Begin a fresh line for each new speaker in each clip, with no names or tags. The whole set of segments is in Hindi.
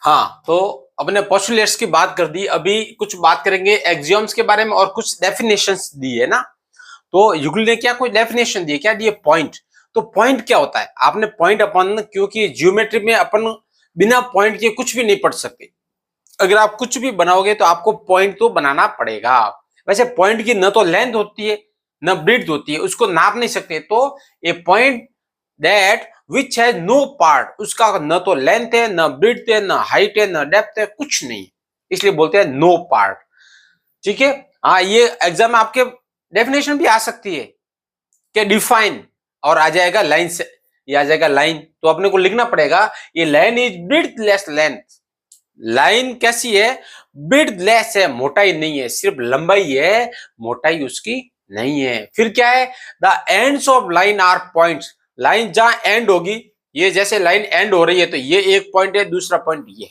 हाँ, तो अपने पोस्टुलेट्स की बात कर दी, अभी कुछ बात करेंगे एक्सियोम्स के बारे में और कुछ डेफिनेशंस दी है ना। तो यूक्लिड ने क्या कोई डेफिनेशन दी, क्या दिए, पॉइंट। तो पॉइंट क्या होता है, आपने पॉइंट अपन, क्योंकि ज्योमेट्री में अपन बिना पॉइंट के कुछ भी नहीं पढ़ सकते। अगर आप कुछ भी बनाओगे तो आपको पॉइंट तो बनाना पड़ेगा। वैसे पॉइंट की न तो लेंथ होती है न ब्रीड्थ होती है, उसको नाप नहीं सकते। तो a point that which has no part, उसका न तो लेंथ है, न ब्रीड्थ है, न हाइट है, न डेप्थ है, कुछ नहीं, इसलिए बोलते हैं नो पार्ट। ठीक है। हाँ, ये एग्जाम में आपके डेफिनेशन भी आ सकती है कि डिफाइन, और आ जाएगा लाइन से, ये आ जाएगा लाइन। तो अपने को लिखना पड़ेगा ये लाइन इज ब्रीडलेस लेंथ। लाइन कैसी है, ब्रीडलेस है, मोटाई नहीं है, सिर्फ लंबाई है, मोटाई उसकी नहीं है। फिर क्या है, the ends of line are points. Line जहां एंड होगी, ये जैसे लाइन एंड हो रही है तो ये एक पॉइंट है, दूसरा पॉइंट ये।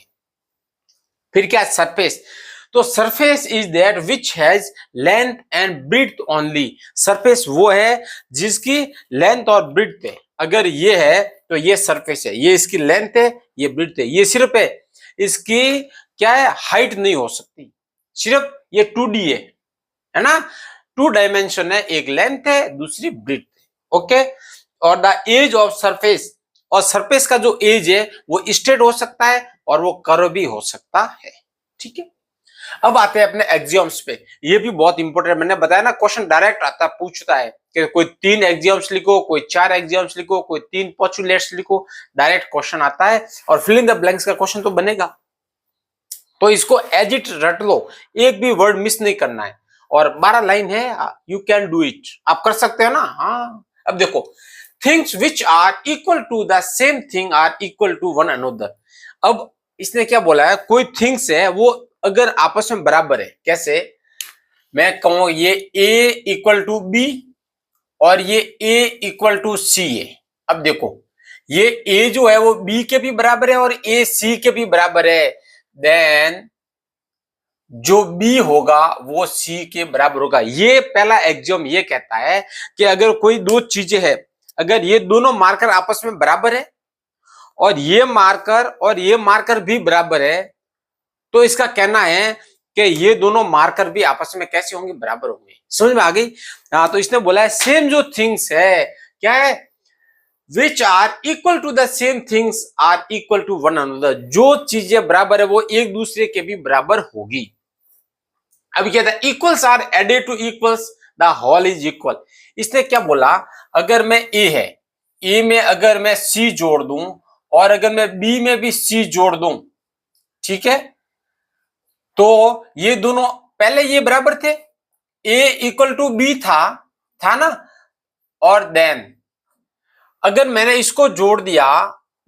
फिर क्या है, सरफेस। तो surface is that which has length and breadth only. Surface वो है जिसकी लेंथ और ब्रीड्थ है। अगर ये है तो ये सरफेस है, ये इसकी लेंथ है, ये ब्रीड्थ है, ये सिर्फ है, इसकी क्या है, हाइट नहीं हो सकती। सिर्फ ये 2D है ना, 2 डायमेंशन है, एक लेंथ है, दूसरी ब्रीड्थ है। ओके। और द एज ऑफ सरफेस, और सरफेस का जो एज है वो स्ट्रेट हो सकता है और वो कर्व भी हो सकता है। ठीक है। अब आते हैं अपने एक्सियोम्स पे, ये भी बहुत इंपॉर्टेंट। मैंने बताया ना, क्वेश्चन डायरेक्ट आता, पूछता है कि कोई 3 एक्सियोम्स लिखो, कोई 4 एक्सियोम्स लिखो, कोई 3 पोस्टुलेट्स लिखो, डायरेक्ट क्वेश्चन आता है। और फिल इन द ब्लैंक्स का क्वेश्चन तो बनेगा, तो इसको एज इट रट लो, एक भी वर्ड मिस नहीं करना है। और 12 लाइन है, यू कैन डू इट, आप कर सकते हो ना। हाँ, अब देखो, things which are equal to the same thing are equal to one another. अब इसने क्या बोला है, कोई थिंग्स है वो अगर आपस में बराबर है, कैसे, मैं कहूं ये ए इक्वल टू बी और ये ए इक्वल टू सी है। अब देखो, ये ए जो है वो बी के भी बराबर है और ए सी के भी बराबर है, देन जो बी होगा वो सी के बराबर होगा। ये पहला एक्सियोम ये कहता है कि अगर कोई दो चीजें हैं, अगर ये दोनों मार्कर आपस में बराबर है और ये मार्कर भी बराबर है, तो इसका कहना है कि ये दोनों मार्कर भी आपस में कैसे होंगे, बराबर होंगे। समझ में आ गई। हाँ, तो इसने बोला है सेम जो थिंग्स है, क्या है, which are equal to the same things are equal to one another. जो चीजें बराबर है वो एक दूसरे के भी बराबर होगी। अभी कहता है equals are added to equals, the whole is equal. इसने क्या बोला, अगर मैं ए है, ए में अगर मैं सी जोड़ दूं और अगर मैं बी में भी सी जोड़ दूं, ठीक है, तो ये दोनों पहले ये बराबर थे, ए इक्वल टू बी था ना, और देन अगर मैंने इसको जोड़ दिया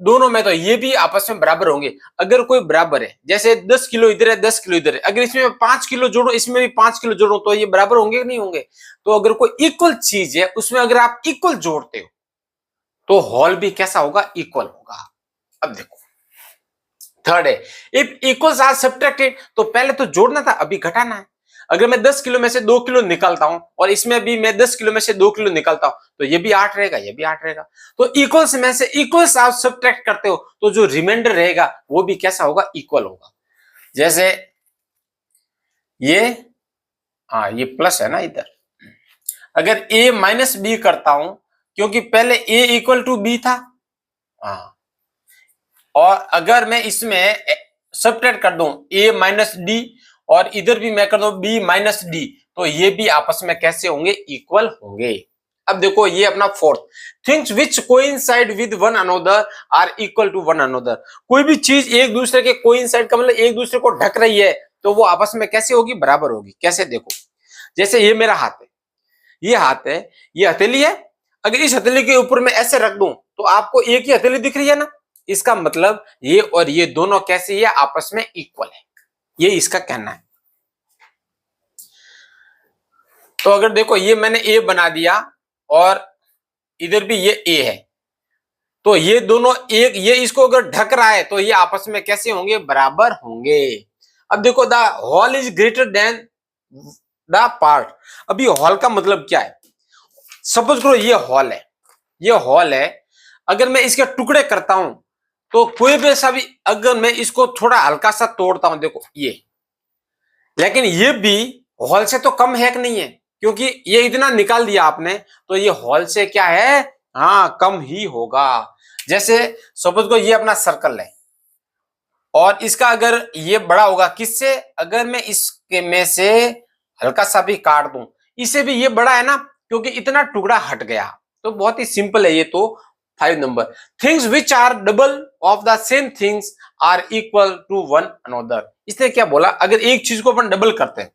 दोनों में, तो ये भी आपस में बराबर होंगे। अगर कोई बराबर है, जैसे 10 किलो इधर है 10 किलो इधर है, अगर इसमें 5 किलो जोड़ो इसमें भी 5 किलो जोड़ो, तो ये बराबर होंगे कि नहीं होंगे। तो अगर कोई इक्वल चीज है उसमें अगर आप इक्वल जोड़ते हो तो होल भी कैसा होगा, इक्वल होगा। अब देखो, थर्ड है, इफ इक्वल्स आर सब्ट्रैक्टेड, तो पहले तो जोड़ना था, अभी घटाना है। अगर मैं 10 किलो में से 2 किलो निकालता हूं और इसमें भी मैं 10 किलो में से 2 किलो निकालता हूं, तो ये भी 8 रहेगा, ये भी 8 रहेगा। तो इक्वल्स में से इक्वल्स आप सब्ट्रैक्ट करते हो तो जो रिमाइंडर रहेगा वो भी कैसा होगा, इक्वल होगा। जैसे ये, हाँ ये प्लस है ना इधर, अगर a माइनस बी करता हूं, क्योंकि पहले a इक्वल टू बी था, हाँ, और अगर मैं इसमें सब्ट्रैक्ट कर दूं a माइनस डी और इधर भी मैं कर दूं b माइनस डी, तो ये भी आपस में कैसे होंगे, इक्वल होंगे। अब देखो ये अपना fourth, things which coincide with one another are equal to one another. कोई भी चीज एक दूसरे के कोइंसाइड का मतलब एक दूसरे को ढक रही है, तो वो आपस में कैसे होगी, बराबर होगी। कैसे, देखो, जैसे ये मेरा हाथ है, ये हाथ है, ये हथेली है, अगर इस हथेली के ऊपर मैं ऐसे रख दूं तो आपको एक ही हथेली दिख रही है ना, इसका मतलब ये और ये दोनों कैसे, ये आपस में इक्वल है, ये इसका कहना है। तो अगर देखो ये मैंने ए बना दिया और इधर भी ये ए है, तो ये दोनों एक, ये इसको अगर ढक रहा है तो ये आपस में कैसे होंगे, बराबर होंगे। अब देखो, the whole is greater than the part. अभी हॉल का मतलब क्या है, सपोज करो ये हॉल है, ये हॉल है, अगर मैं इसके टुकड़े करता हूं तो कोई भी ऐसा भी, अगर मैं इसको थोड़ा हल्का सा तोड़ता हूं, देखो ये, लेकिन ये भी हॉल से तो कम है कि नहीं है, क्योंकि ये इतना निकाल दिया आपने, तो ये हॉल से क्या है, हाँ कम ही होगा। जैसे सपोज को ये अपना सर्कल है और इसका अगर ये बड़ा होगा किससे, अगर मैं इसके में से हल्का सा भी काट दूं, इससे भी ये बड़ा है ना, क्योंकि इतना टुकड़ा हट गया। तो बहुत ही सिंपल है ये तो। 5 number, things which are double of the same things are equal to one another. इसने क्या बोला, अगर एक चीज को अपन डबल करते हैं,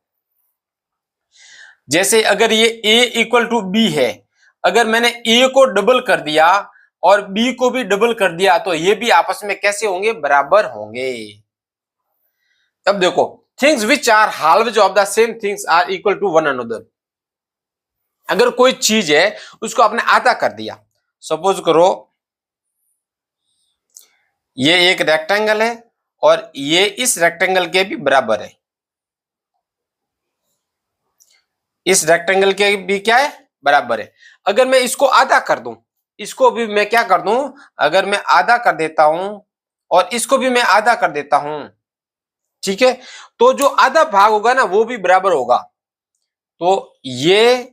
जैसे अगर ये a इक्वल टू बी है, अगर मैंने a को डबल कर दिया और b को भी डबल कर दिया, तो ये भी आपस में कैसे होंगे, बराबर होंगे। अब देखो, things which are halves of the same things are equal to one another. अगर कोई चीज है उसको आपने आधा कर दिया, सपोज करो ये एक रेक्टेंगल है और ये इस रेक्टेंगल के भी बराबर है, इस रेक्टेंगल के भी क्या है, बराबर है। अगर मैं इसको आधा कर दूं, इसको भी मैं क्या कर दूं, अगर मैं आधा कर देता हूं और इसको भी मैं आधा कर देता हूं, ठीक है, तो जो आधा भाग होगा ना वो भी बराबर होगा। तो ये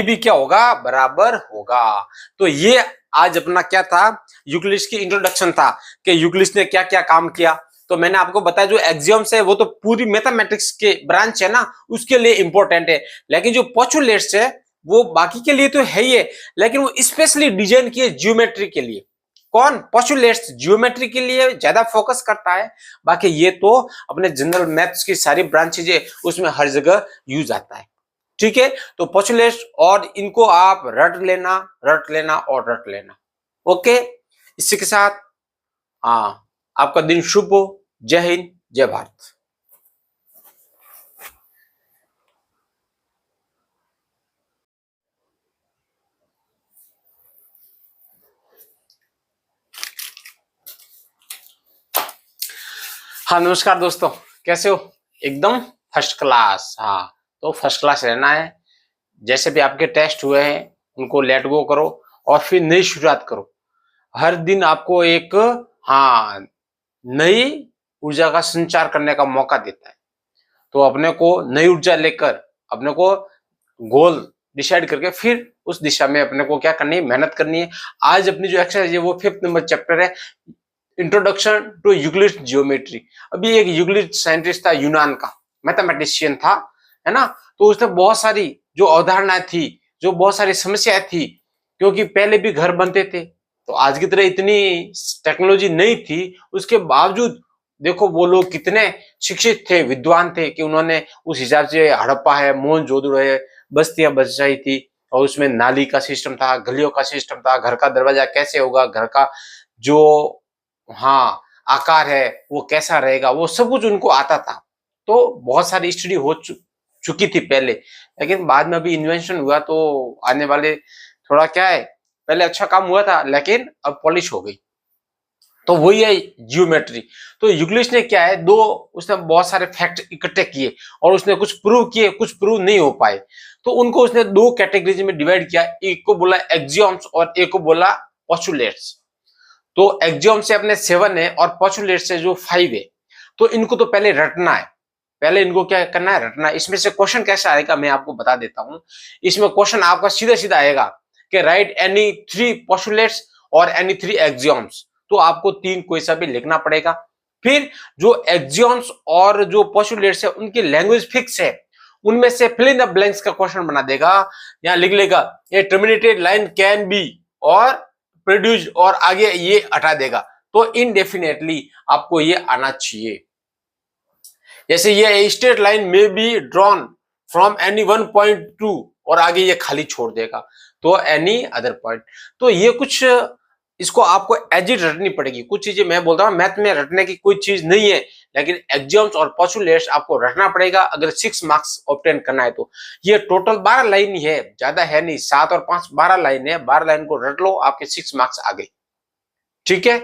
भी क्या होगा, बराबर होगा। तो ये आज अपना क्या था, यूक्लिड्स की इंट्रोडक्शन था कि यूक्लिड्स ने क्या क्या काम किया। तो मैंने आपको बताया जो एक्सियम्स है वो तो पूरी मैथमेटिक्स के ब्रांच है ना, उसके लिए इंपॉर्टेंट है, लेकिन जो पोस्टुलेट्स है वो बाकी के लिए तो है ही है, लेकिन वो स्पेशली डिजाइन किए ज्योमेट्री के लिए। कौन, पोस्टुलेट्स ज्योमेट्री के लिए ज्यादा फोकस करता है, बाकी ये तो अपने जनरल मैथ्स की सारी ब्रांचेज है उसमें हर जगह यूज आता है। ठीक है, तो पोस्टुलेट्स और इनको आप रट लेना, रट लेना और रट लेना। ओके, इसी के साथ हाँ, आपका दिन शुभ हो। जय हिंद, जय भारत। हाँ नमस्कार दोस्तों, कैसे हो, एकदम फर्स्ट क्लास। हाँ, तो फर्स्ट क्लास रहना है। जैसे भी आपके टेस्ट हुए हैं उनको लेट गो करो और फिर नई शुरुआत करो। हर दिन आपको एक हाँ नई ऊर्जा का संचार करने का मौका देता है। तो अपने को नई ऊर्जा लेकर अपने को गोल डिसाइड करके फिर उस दिशा में अपने को क्या करनी है, मेहनत करनी है। आज अपनी जो एक्सरसाइज है वो 5th नंबर चैप्टर है, इंट्रोडक्शन टू यूक्लिड्स ज्योमेट्री। अभी एक यूक्लिड साइंटिस्ट था, यूनान का मैथमेटिशियन था, है ना। तो उसने बहुत सारी जो अवधारणाएं थी, जो बहुत सारी समस्याएं थी, क्योंकि पहले भी घर बनते थे तो आज की तरह इतनी टेक्नोलॉजी नहीं थी, उसके बावजूद देखो वो लोग कितने शिक्षित थे, विद्वान थे, कि उन्होंने उस हिसाब से हड़प्पा है, मोहनजोदड़ो है, बस्तियां बसाई थी। और उसमें नाली का सिस्टम था, गलियों का सिस्टम था, घर का दरवाजा कैसे होगा, घर का जो हाँ आकार है वो कैसा रहेगा, वो सब कुछ उनको आता था। तो बहुत सारी स्टडी हो चुकी थी पहले, लेकिन बाद में अभी इन्वेंशन हुआ तो आने वाले थोड़ा क्या है, पहले अच्छा काम हुआ था लेकिन अब पॉलिश हो गई। तो वही है जियोमेट्री। तो यूक्लिड्स ने क्या है, उसने बहुत सारे फैक्ट इकट्ठे किए और उसने कुछ प्रूव किए, कुछ प्रूव नहीं हो पाए। तो उनको उसने 2 कैटेगरीज में डिवाइड किया, एक को बोला एक्सियम्स और एक को बोला पोस्टुलेट्स। तो एक्सियम से अपने 7 है और पोस्टुलेट से जो 5 है, तो इनको तो पहले रटना है। पहले इनको क्या करना है, रटना है। इसमें से क्वेश्चन कैसा आएगा मैं आपको बता देता हूं। इसमें क्वेश्चन आपका सीधा सीधा आएगा कि राइट एनी 3 पोस्टुलेट्स और एनी 3 एक्सियम्स। तो आपको 3 कोई सा भी लिखना पड़ेगा। फिर जो एक्सियम्स और जो पोस्टुलेट्स है उनकी लैंग्वेज फिक्स है, उनमें से फिल इन द ब्लैंक्स का क्वेश्चन बना देगा। यहां लिख लेगा ए टर्मिनेटेड लाइन कैन बी और प्रोड्यूस और आगे ये हटा देगा। तो इनडेफिनेटली आपको ये आना चाहिए। जैसे ये स्ट्रेट लाइन में be drawn from any one point two और आगे ये खाली छोड़ देगा, तो एनी अदर पॉइंट। तो ये कुछ इसको आपको एजिट रटनी पड़ेगी। कुछ चीजें मैं बोल रहा हूं मैथ में रटने की कोई चीज नहीं है, लेकिन एक्सियम्स और पोस्टुलेट्स आपको रटना पड़ेगा अगर 6 मार्क्स ऑब्टेन करना है। तो ये टोटल 12 लाइन ही है, ज्यादा है नहीं, 7 और 5 12 लाइन है। 12 लाइन को रट लो, आपके 6 मार्क्स आ गए। ठीक है,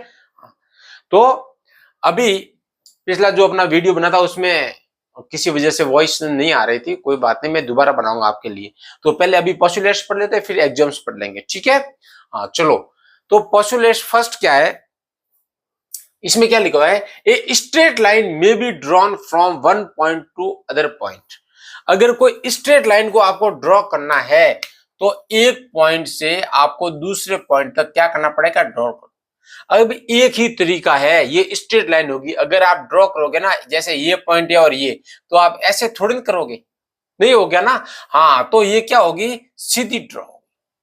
तो अभी पिछला जो अपना वीडियो बना था उसमें किसी वजह से वॉइस नहीं आ रही थी, कोई बात नहीं, मैं दोबारा बनाऊंगा आपके लिए। तो पहले अभी पोस्टुलेट्स पढ़ लेते हैं, फिर एक्सियोम्स पढ़ लेंगे, ठीक है। हाँ चलो, तो पोस्टुलेट्स फर्स्ट क्या है, इसमें क्या लिखा हुआ है, a straight line may be drawn from one point two other point. अगर कोई स्ट्रेट लाइन को आपको ड्रॉ करना है तो एक पॉइंट से आपको दूसरे पॉइंट तक क्या करना पड़ेगा, ड्रॉ करो। अब एक ही तरीका है, ये स्ट्रेट लाइन होगी। अगर आप ड्रॉ करोगे ना, जैसे ये पॉइंट है और ये, तो आप ऐसे थोड़ी ना करोगे, नहीं हो गया ना। हाँ, तो ये क्या होगी, सीधी ड्रॉ।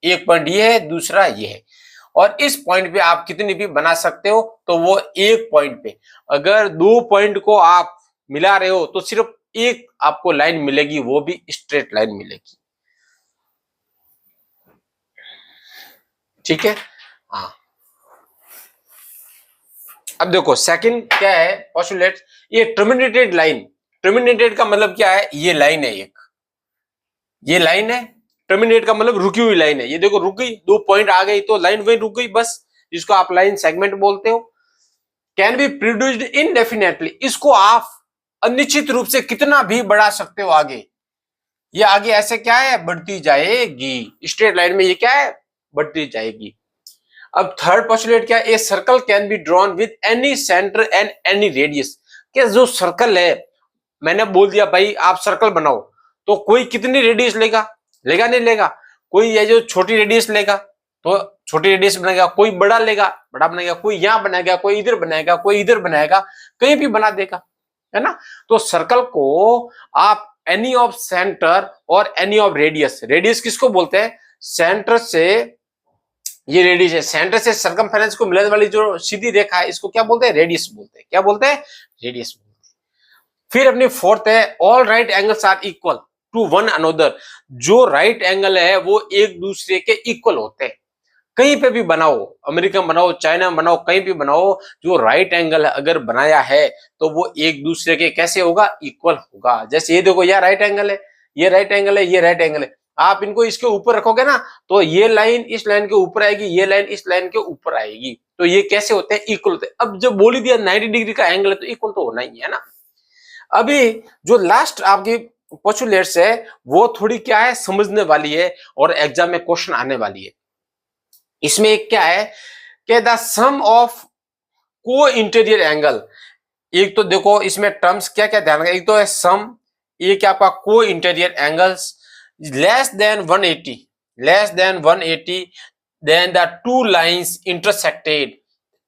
एक पॉइंट ये है, दूसरा ये है, और इस पॉइंट पे आप कितनी भी बना सकते हो। तो वो एक पॉइंट पे अगर दो पॉइंट को आप मिला रहे हो तो सिर्फ एक आपको लाइन मिलेगी, वो भी स्ट्रेट लाइन मिलेगी, ठीक है। हाँ, अब देखो सेकंड क्या है, पोस्टुलेट, ये टर्मिनेटेड लाइन। टर्मिनेटेड का मतलब क्या है, ये लाइन है एक, ये लाइन है। टर्मिनेट का मतलब रुकी हुई लाइन है। ये देखो रुक गई, दो पॉइंट आ गई तो लाइन वही रुक गई बस, जिसको आप लाइन सेगमेंट बोलते हो। कैन बी प्रोड्यूस्ड इनडेफिनेटली, इसको आप अनिश्चित रूप से कितना भी बढ़ा सकते हो आगे। ये आगे ऐसे क्या है, बढ़ती जाएगी। स्ट्रेट लाइन में ये क्या है, बढ़ती जाएगी। अब थर्ड पोस्टुलेट क्या है, a circle can be drawn with any centre and any radius. क्या जो सर्कल है, मैंने बोल दिया भाई आप सर्कल बनाओ, तो कोई कितनी रेडियस लेगा, लेगा नहीं लेगा। कोई ये जो छोटी रेडियस लेगा तो छोटी रेडियस बनाएगा, कोई बड़ा लेगा बड़ा बनाएगा, कोई यहां बनाएगा, कोई इधर बनाएगा, कोई इधर बनाएगा, कहीं भी बना देगा, है ना। तो सर्कल को आप एनी ऑफ सेंटर और एनी ऑफ रेडियस, रेडियस किसको बोलते हैं, सेंटर से, ये रेडियस है, सेंटर से सर्कमफेरेंस को मिलाने वाली जो सीधी रेखा है, इसको क्या बोलते हैं, रेडियस बोलते हैं। क्या बोलते हैं, रेडियस बोलते हैं। फिर अपनी फोर्थ है, all right angles are equal to one another. जो राइट एंगल है वो एक दूसरे के इक्वल होते हैं। कहीं पे भी बनाओ, अमेरिका में बनाओ, चाइना में बनाओ, कहीं भी बनाओ, जो राइट एंगल अगर बनाया है तो वो एक दूसरे के कैसे होगा, इक्वल होगा। जैसे ये देखो, यह राइट एंगल है, ये राइट एंगल है, ये राइट एंगल है। आप इनको इसके ऊपर रखोगे ना, तो ये लाइन इस लाइन के ऊपर आएगी, ये लाइन इस लाइन के ऊपर आएगी, तो ये कैसे होते हैं, इक्वल होते हैं। अब जब बोल ही दिया 90 डिग्री का एंगल है तो इक्वल तो होना ही है ना। अभी जो लास्ट आपकी पोस्टुलेट्स है वो थोड़ी क्या है, समझने वाली है और एग्जाम में क्वेश्चन आने वाली है। इसमें एक क्या है कि द सम ऑफ को इंटीरियर एंगल। एक तो देखो इसमें टर्म्स क्या क्या ध्यान रखना, एक तो है सम, ये क्या आपका को interior angles less than 180, less than 180, then the two lines intersected.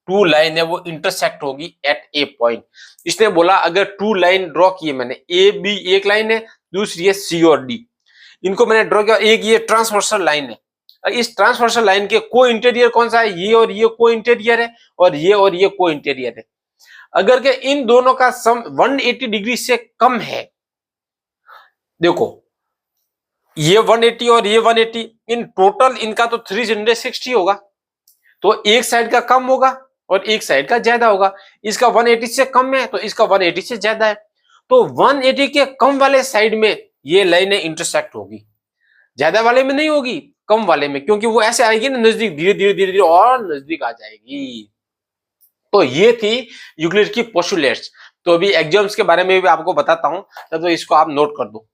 Two line है वो इंटरसेक्ट होगी एट ए पॉइंट। इसने बोला अगर टू लाइन ड्रॉ किए मैंने, ए बी एक लाइन है, दूसरी है सी और डी, इनको मैंने ड्रॉ किया, एक ये ट्रांसवर्सल लाइन है। इस ट्रांसवर्सल लाइन के को इंटीरियर कौन सा है, ये और ये को इंटीरियर है, और ये को इंटीरियर है। अगर के इन दोनों का सम 180 डिग्री से कम है, देखो ये 180 और ये 180, इन टोटल इनका तो 360 होगा, तो एक साइड का कम होगा और एक साइड का ज्यादा होगा। इसका 180 से कम है तो इसका 180 से ज्यादा है, तो 180 के कम वाले साइड में ये लाइनें इंटरसेक्ट होगी, ज्यादा वाले में नहीं होगी, कम वाले में, क्योंकि वो ऐसे आएगी ना नजदीक, धीरे धीरे धीरे धीरे और नजदीक आ जाएगी। तो ये थी यूक्लिड की पोस्टुलेट्स। तो अभी एग्जाम्स के बारे में भी आपको बताता हूं, तो इसको आप नोट कर दो।